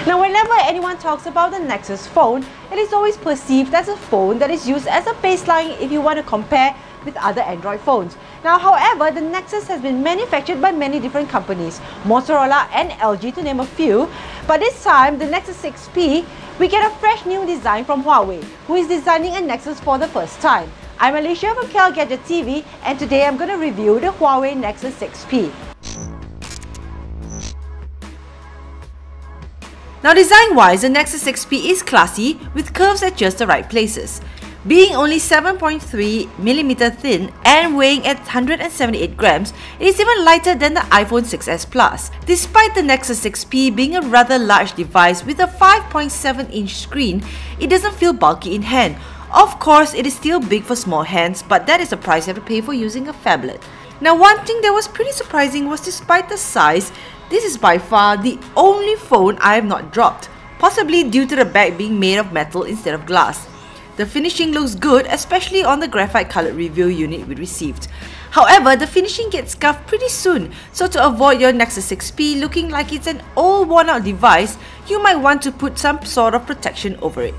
Now, whenever anyone talks about the Nexus phone, it is always perceived as a phone that is used as a baseline if you want to compare with other Android phones. Now, however, the Nexus has been manufactured by many different companies, Motorola and LG to name a few. But this time, the Nexus 6P, we get a fresh new design from Huawei, who is designing a Nexus for the first time. I'm Malaysia from KLGadgetTV, and today I'm going to review the Huawei Nexus 6P. Now, design-wise, the Nexus 6P is classy with curves at just the right places. Being only 7.3mm thin and weighing at 178 grams, it is even lighter than the iPhone 6s Plus. Despite the Nexus 6P being a rather large device with a 5.7-inch screen, it doesn't feel bulky in hand. Of course, it is still big for small hands, but that is the price you have to pay for using a phablet. Now, one thing that was pretty surprising was despite the size, this is by far the only phone I have not dropped, possibly due to the back being made of metal instead of glass. The finishing looks good, especially on the graphite colored review unit we received. However, the finishing gets scuffed pretty soon, so to avoid your Nexus 6P looking like it's an old worn out device, you might want to put some sort of protection over it.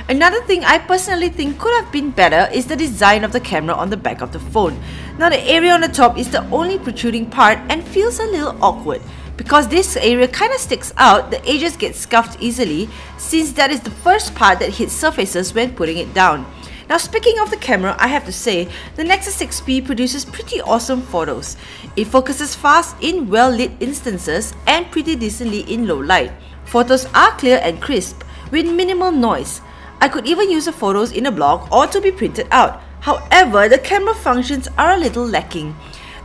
Another thing I personally think could have been better is the design of the camera on the back of the phone. Now, the area on the top is the only protruding part and feels a little awkward. Because this area kind of sticks out, the edges get scuffed easily since that is the first part that hits surfaces when putting it down. Now, speaking of the camera, I have to say, the Nexus 6P produces pretty awesome photos. It focuses fast in well-lit instances and pretty decently in low light. Photos are clear and crisp with minimal noise. I could even use the photos in a blog or to be printed out. However, the camera functions are a little lacking.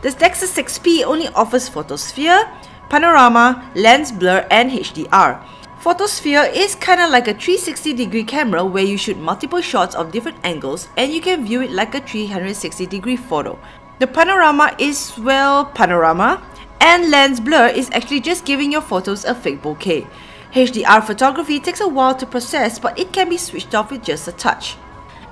The Nexus 6P only offers photosphere, panorama, lens blur and HDR. Photosphere is kinda like a 360-degree camera where you shoot multiple shots of different angles and you can view it like a 360-degree photo. The panorama is, well, panorama, and lens blur is actually just giving your photos a fake bokeh. HDR photography takes a while to process, but it can be switched off with just a touch.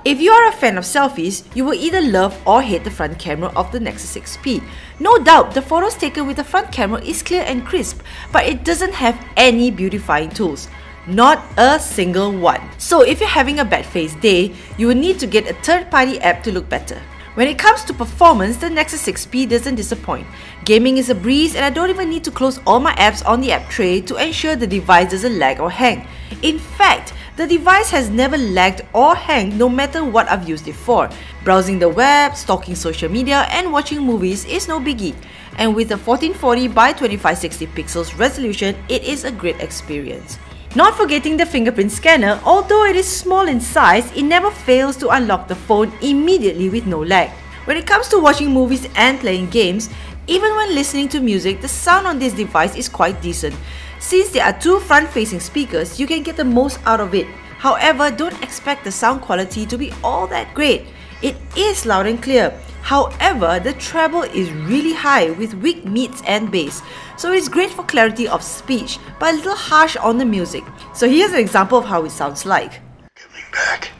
If you are a fan of selfies, you will either love or hate the front camera of the Nexus 6P. No doubt, the photos taken with the front camera is clear and crisp, but it doesn't have any beautifying tools. Not a single one. So if you're having a bad face day, you will need to get a third-party app to look better. When it comes to performance, the Nexus 6P doesn't disappoint. Gaming is a breeze and I don't even need to close all my apps on the app tray to ensure the device doesn't lag or hang. In fact, the device has never lagged or hanged no matter what I've used it for. Browsing the web, stalking social media and watching movies is no biggie. And with a 1440 by 2560 pixels resolution, it is a great experience. Not forgetting the fingerprint scanner, although it is small in size, it never fails to unlock the phone immediately with no lag. When it comes to watching movies and playing games, even when listening to music, the sound on this device is quite decent. Since there are two front-facing speakers, you can get the most out of it. However, don't expect the sound quality to be all that great. It is loud and clear. However, the treble is really high with weak mids and bass, so it's great for clarity of speech, but a little harsh on the music. So here's an example of how it sounds like. Coming back.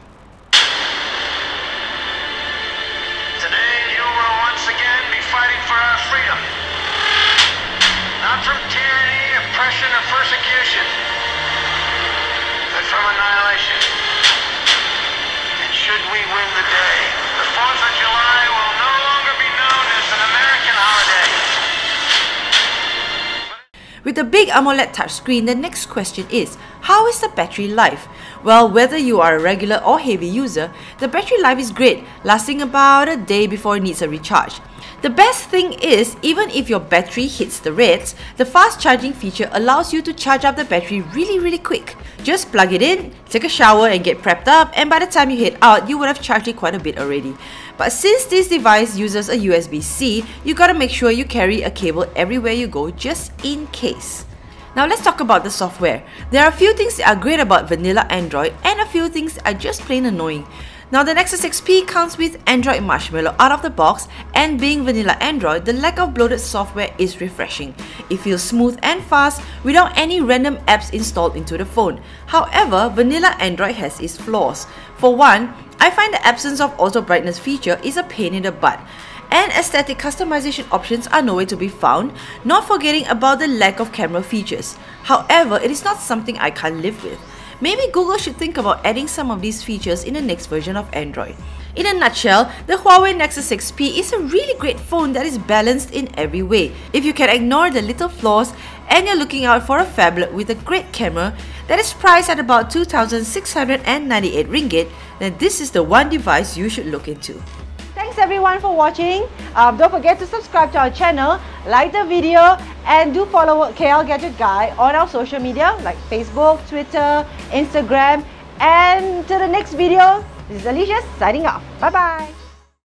Today you will once again be fighting for our freedom. Not from tyranny, oppression, or persecution, but from annihilation. And should we win the day, the 4th of July will no longer be known as an American holiday. With a big AMOLED touchscreen, the next question is, how is the battery life? Well, whether you are a regular or heavy user, the battery life is great, lasting about a day before it needs a recharge. The best thing is, even if your battery hits the reds, the fast charging feature allows you to charge up the battery really quick. Just plug it in, take a shower and get prepped up, and by the time you head out, you would have charged it quite a bit already. But since this device uses a USB-C, you gotta make sure you carry a cable everywhere you go just in case. Now let's talk about the software. There are a few things that are great about vanilla Android and a few things that are just plain annoying. Now, the Nexus 6P comes with Android Marshmallow out of the box, and being vanilla Android, the lack of bloated software is refreshing. It feels smooth and fast without any random apps installed into the phone. However, vanilla Android has its flaws. For one, I find the absence of auto brightness feature is a pain in the butt. and aesthetic customization options are nowhere to be found, not forgetting about the lack of camera features. However, it is not something I can't live with. Maybe Google should think about adding some of these features in the next version of Android. In a nutshell, the Huawei Nexus 6P is a really great phone that is balanced in every way. If you can ignore the little flaws and you're looking out for a phablet with a great camera that is priced at about 2,698 ringgit, then this is the one device you should look into. Thanks everyone for watching. Don't forget to subscribe to our channel, like the video, and do follow KL Gadget Guy on our social media like Facebook, Twitter, Instagram. And to the next video, this is Alicia signing off. Bye bye.